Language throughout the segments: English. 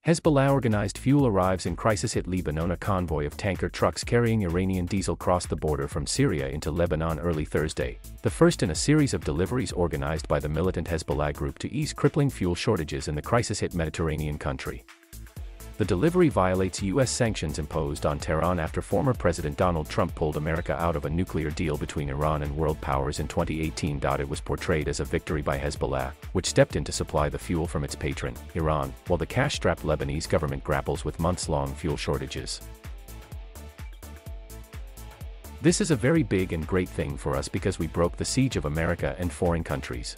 Hezbollah-organized fuel arrives in crisis-hit Lebanon. A convoy of tanker trucks carrying Iranian diesel crossed the border from Syria into Lebanon early Thursday, the first in a series of deliveries organized by the militant Hezbollah group to ease crippling fuel shortages in the crisis-hit Mediterranean country. The delivery violates U.S. sanctions imposed on Tehran after former President Donald Trump pulled America out of a nuclear deal between Iran and world powers in 2018. It was portrayed as a victory by Hezbollah, which stepped in to supply the fuel from its patron, Iran, while the cash-strapped Lebanese government grapples with months-long fuel shortages. This is a very big and great thing for us because we broke the siege of America and foreign countries.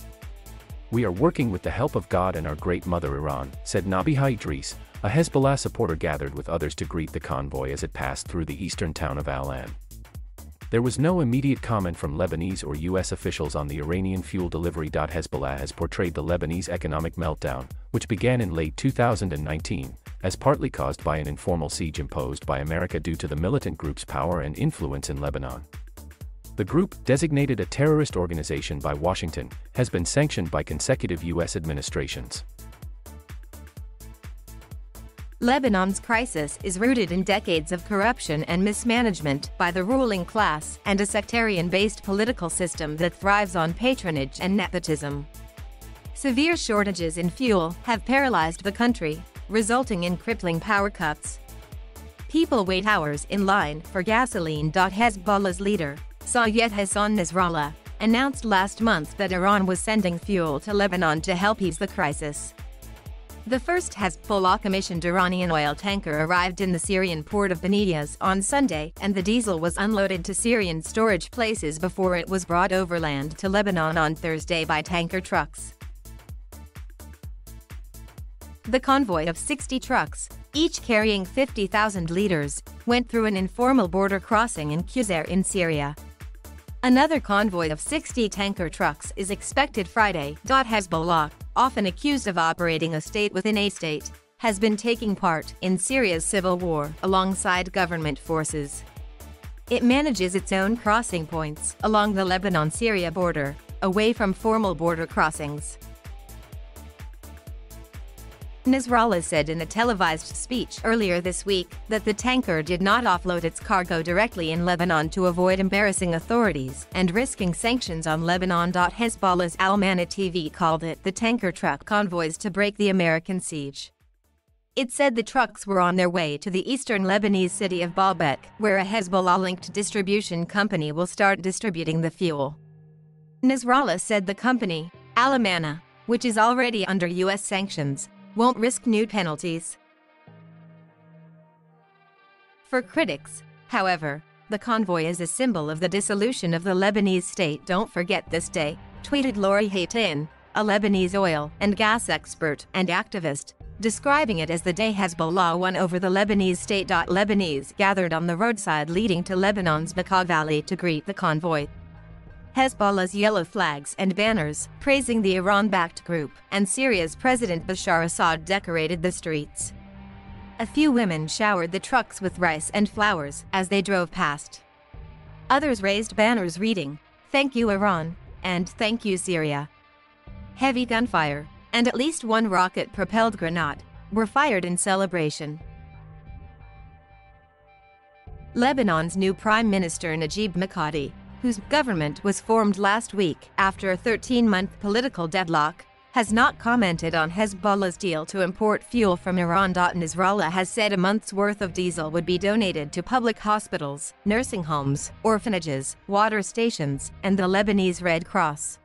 We are working with the help of God and our great mother Iran, said Nabiha Idris, a Hezbollah supporter gathered with others to greet the convoy as it passed through the eastern town of Al-An. There was no immediate comment from Lebanese or U.S. officials on the Iranian fuel delivery. Hezbollah has portrayed the Lebanese economic meltdown, which began in late 2019, as partly caused by an informal siege imposed by America due to the militant group's power and influence in Lebanon. The group, designated a terrorist organization by Washington, has been sanctioned by consecutive U.S. administrations. Lebanon's crisis is rooted in decades of corruption and mismanagement by the ruling class and a sectarian-based political system that thrives on patronage and nepotism. Severe shortages in fuel have paralyzed the country, resulting in crippling power cuts. People wait hours in line for gasoline. Hezbollah's leader, Sayed Hassan Nasrallah, announced last month that Iran was sending fuel to Lebanon to help ease the crisis. The first Hezbollah-commissioned Iranian oil tanker arrived in the Syrian port of Banias on Sunday, and the diesel was unloaded to Syrian storage places before it was brought overland to Lebanon on Thursday by tanker trucks. The convoy of 60 trucks, each carrying 50,000 liters, went through an informal border crossing in Qusair in Syria. Another convoy of 60 tanker trucks is expected Friday. Hezbollah, often accused of operating a state within a state, has been taking part in Syria's civil war alongside government forces. It manages its own crossing points along the Lebanon-Syria border, away from formal border crossings. Nasrallah said in a televised speech earlier this week that the tanker did not offload its cargo directly in Lebanon to avoid embarrassing authorities and risking sanctions on Lebanon. Hezbollah's LebanonA TV called it the tanker truck convoys to break the American siege. It said the trucks were on their way to the eastern Lebanese city of Baalbek, where a Hezbollah-linked distribution company will start distributing the fuel. Nasrallah said the company, LebanonA, which is already under U.S. sanctions, won't risk new penalties. For critics, however, the convoy is a symbol of the dissolution of the Lebanese state. Don't forget this day, tweeted Lori Haytin, a Lebanese oil and gas expert and activist, describing it as the day Hezbollah won over the Lebanese state. Lebanese gathered on the roadside leading to Lebanon's Bekaa Valley to greet the convoy. Hezbollah's yellow flags and banners, praising the Iran-backed group, and Syria's President Bashar Assad decorated the streets. A few women showered the trucks with rice and flowers as they drove past. Others raised banners reading, "Thank you Iran," and "Thank you Syria." Heavy gunfire, and at least one rocket-propelled grenade, were fired in celebration. Lebanon's new Prime Minister Najib Mikati, whose government was formed last week after a 13-month political deadlock, has not commented on Hezbollah's deal to import fuel from Iran. Nasrallah has said a month's worth of diesel would be donated to public hospitals, nursing homes, orphanages, water stations, and the Lebanese Red Cross.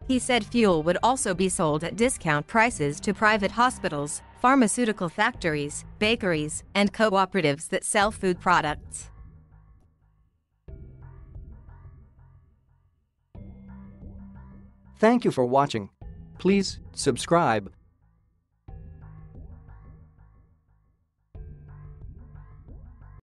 He said fuel would also be sold at discount prices to private hospitals, pharmaceutical factories, bakeries, and cooperatives that sell food products. Thank you for watching. Please subscribe.